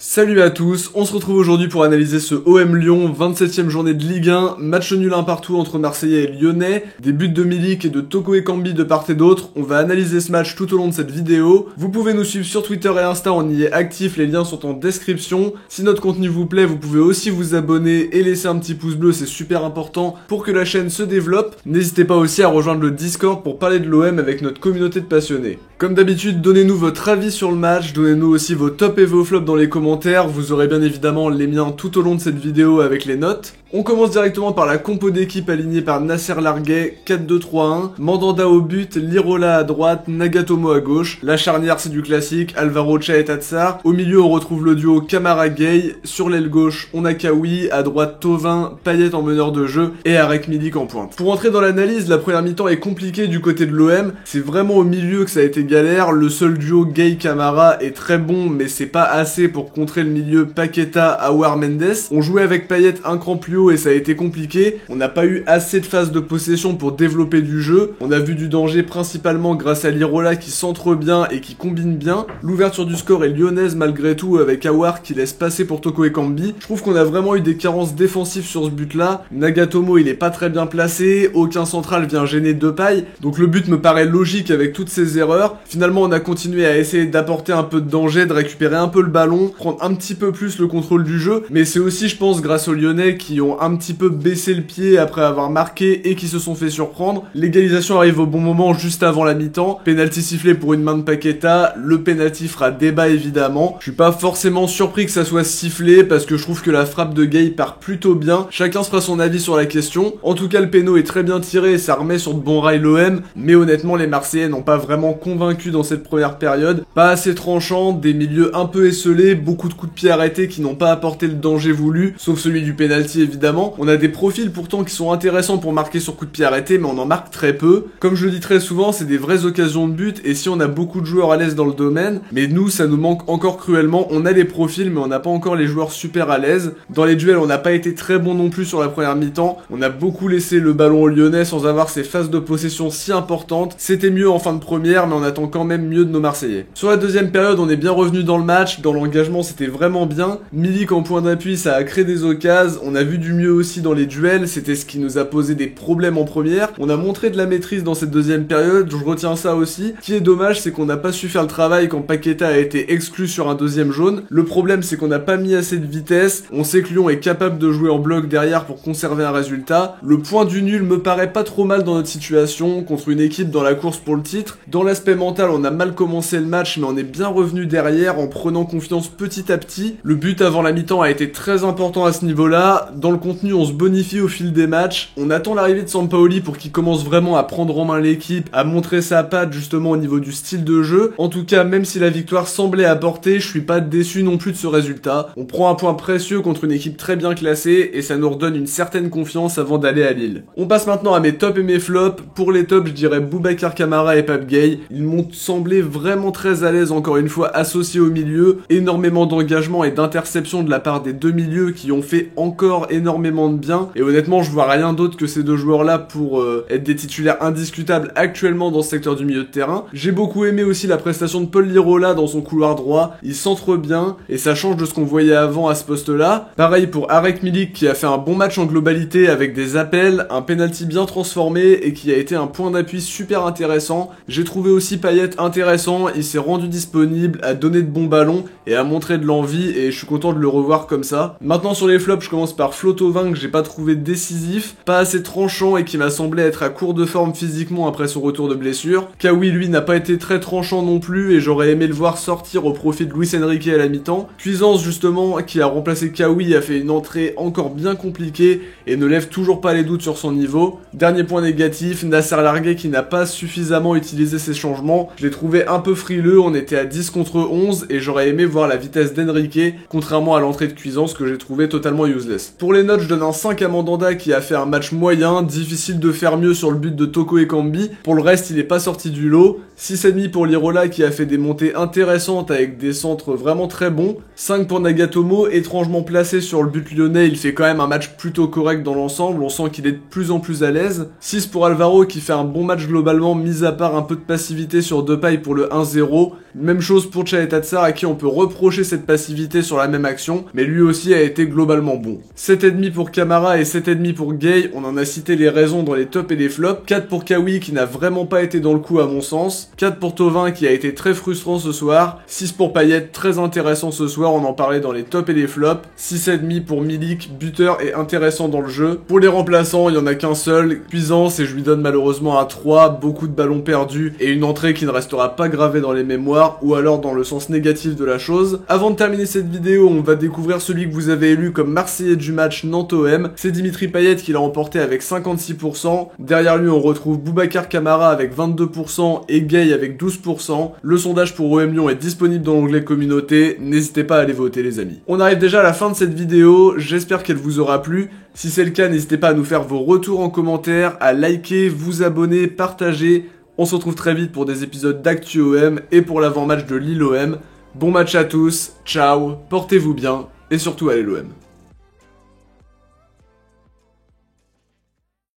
Salut à tous, on se retrouve aujourd'hui pour analyser ce OM Lyon, 27ème journée de Ligue 1, match nul un partout entre Marseillais et Lyonnais, des buts de Milik et de Toko Ekambi de part et d'autre. On va analyser ce match tout au long de cette vidéo. Vous pouvez nous suivre sur Twitter et Insta, on y est actif, les liens sont en description. Si notre contenu vous plaît, vous pouvez aussi vous abonner et laisser un petit pouce bleu, c'est super important pour que la chaîne se développe. N'hésitez pas aussi à rejoindre le Discord pour parler de l'OM avec notre communauté de passionnés. Comme d'habitude, donnez-nous votre avis sur le match, donnez-nous aussi vos tops et vos flops dans les commentaires, vous aurez bien évidemment les miens tout au long de cette vidéo avec les notes. On commence directement par la compo d'équipe alignée par Nasser Larguet, 4-2-3-1, Mandanda au but, Lirola à droite, Nagatomo à gauche. La charnière c'est du classique, Alvaro et Tatsar. Au milieu on retrouve le duo Camara-Gay, sur l'aile gauche on a Kawi, à droite Thauvin, Payet en meneur de jeu et Arek Milik en pointe. Pour entrer dans l'analyse, la première mi-temps est compliquée du côté de l'OM, c'est vraiment au milieu que ça a été galère, le seul duo Gay-Camara est très bon mais c'est pas assez pour contrer le milieu Paqueta-Aouar-Mendes. On jouait avec Payet un cran plus haut et ça a été compliqué, on n'a pas eu assez de phases de possession pour développer du jeu, on a vu du danger principalement grâce à Lirola qui centre bien et qui combine bien, l'ouverture du score est lyonnaise malgré tout avec Aouar qui laisse passer pour Toko Ekambi. Je trouve qu'on a vraiment eu des carences défensives sur ce but là, Nagatomo il est pas très bien placé, aucun central vient gêner Depay, donc le but me paraît logique avec toutes ces erreurs. Finalement on a continué à essayer d'apporter un peu de danger, de récupérer un peu le ballon, prendre un petit peu plus le contrôle du jeu, mais c'est aussi je pense grâce aux Lyonnais qui ont un petit peu baissé le pied après avoir marqué et qui se sont fait surprendre. L'égalisation arrive au bon moment juste avant la mi-temps, penalty sifflé pour une main de Paqueta, le penalty fera débat évidemment. Je suis pas forcément surpris que ça soit sifflé parce que je trouve que la frappe de Gay part plutôt bien, chacun se fera son avis sur la question. En tout cas le péno est très bien tiré et ça remet sur de bons rails l'OM, mais honnêtement les Marseillais n'ont pas vraiment convaincu dans cette première période, pas assez tranchant, des milieux un peu esselés, beaucoup de coups de pied arrêtés qui n'ont pas apporté le danger voulu, sauf celui du penalty évidemment. On a des profils pourtant qui sont intéressants pour marquer sur coup de pied arrêté, mais on en marque très peu. Comme je le dis très souvent, c'est des vraies occasions de but, et si on a beaucoup de joueurs à l'aise dans le domaine, mais nous ça nous manque encore cruellement, on a les profils mais on n'a pas encore les joueurs super à l'aise. Dans les duels on n'a pas été très bon non plus sur la première mi-temps, on a beaucoup laissé le ballon aux Lyonnais sans avoir ces phases de possession si importantes. C'était mieux en fin de première, mais on attend quand même mieux de nos Marseillais. Sur la deuxième période on est bien revenu dans le match, dans l'engagement c'était vraiment bien, Milik en point d'appui ça a créé des occasions, on a vu du mieux aussi dans les duels, c'était ce qui nous a posé des problèmes en première. On a montré de la maîtrise dans cette deuxième période, je retiens ça aussi. Ce qui est dommage, c'est qu'on n'a pas su faire le travail quand Paqueta a été exclu sur un deuxième jaune. Le problème, c'est qu'on n'a pas mis assez de vitesse. On sait que Lyon est capable de jouer en bloc derrière pour conserver un résultat. Le point du nul me paraît pas trop mal dans notre situation, contre une équipe dans la course pour le titre. Dans l'aspect mental, on a mal commencé le match, mais on est bien revenu derrière en prenant confiance petit à petit. Le but avant la mi-temps a été très important à ce niveau-là. Dans le contenu, on se bonifie au fil des matchs. On attend l'arrivée de Sampaoli pour qu'il commence vraiment à prendre en main l'équipe, à montrer sa patte justement au niveau du style de jeu. En tout cas, même si la victoire semblait à portée, je suis pas déçu non plus de ce résultat. On prend un point précieux contre une équipe très bien classée et ça nous redonne une certaine confiance avant d'aller à Lille. On passe maintenant à mes tops et mes flops. Pour les tops, je dirais Boubacar Kamara et Pape Gueye. Ils m'ont semblé vraiment très à l'aise encore une fois associés au milieu. Énormément d'engagement et d'interception de la part des deux milieux qui ont fait encore énormément de bien. Et honnêtement, je vois rien d'autre que ces deux joueurs-là pour être des titulaires indiscutables actuellement dans ce secteur du milieu de terrain. J'ai beaucoup aimé aussi la prestation de Paul Lirola dans son couloir droit. Il centre bien et ça change de ce qu'on voyait avant à ce poste-là. Pareil pour Arek Milik qui a fait un bon match en globalité avec des appels, un penalty bien transformé et qui a été un point d'appui super intéressant. J'ai trouvé aussi Payet intéressant, il s'est rendu disponible, a donné de bons ballons et a montré de l'envie et je suis content de le revoir comme ça. Maintenant sur les flops, je commence par Flo Thauvin que j'ai pas trouvé décisif, pas assez tranchant et qui m'a semblé être à court de forme physiquement après son retour de blessure. Kawi lui n'a pas été très tranchant non plus et j'aurais aimé le voir sortir au profit de Luis Enrique à la mi-temps. Cuisance justement qui a remplacé Kawi a fait une entrée encore bien compliquée et ne lève toujours pas les doutes sur son niveau. Dernier point négatif, Nasser Larguet qui n'a pas suffisamment utilisé ses changements. Je l'ai trouvé un peu frileux, on était à 10 contre 11 et j'aurais aimé voir la vitesse d'Enrique contrairement à l'entrée de Cuisance que j'ai trouvé totalement useless. Pour les notes, je donne un 5 à Mandanda qui a fait un match moyen, difficile de faire mieux sur le but de Toko Ekambi. Pour le reste, il est pas sorti du lot. 6,5 pour Lirola qui a fait des montées intéressantes avec des centres vraiment très bons. 5 pour Nagatomo, étrangement placé sur le but lyonnais, il fait quand même un match plutôt correct dans l'ensemble, on sent qu'il est de plus en plus à l'aise. 6 pour Alvaro qui fait un bon match globalement, mis à part un peu de passivité sur Depay pour le 1-0. Même chose pour Tchaïtatsar à qui on peut reprocher cette passivité sur la même action, mais lui aussi a été globalement bon. 7,5 pour Camara et 7,5 pour Gay, on en a cité les raisons dans les tops et les flops. 4 pour Kawi qui n'a vraiment pas été dans le coup à mon sens. 4 pour Thauvin qui a été très frustrant ce soir. 6 pour Payet, très intéressant ce soir, on en parlait dans les tops et les flops. 6,5 pour Milik, buteur et intéressant dans le jeu. Pour les remplaçants, il y en a qu'un seul, Cuisance, et je lui donne malheureusement un 3, beaucoup de ballons perdus et une entrée qui ne restera pas gravée dans les mémoires, ou alors dans le sens négatif de la chose. Avant de terminer cette vidéo, on va découvrir celui que vous avez élu comme Marseillais du match Nantes-OM. C'est Dimitri Payet qui l'a remporté avec 56%. Derrière lui, on retrouve Boubacar Kamara avec 22% et Gay avec 12%. Le sondage pour OM Lyon est disponible dans l'onglet communauté. N'hésitez pas à aller voter les amis. On arrive déjà à la fin de cette vidéo. J'espère qu'elle vous aura plu. Si c'est le cas, n'hésitez pas à nous faire vos retours en commentaire, à liker, vous abonner, partager. On se retrouve très vite pour des épisodes d'Actu OM et pour l'avant-match de Lille OM. Bon match à tous, ciao, portez-vous bien et surtout allez l'OM.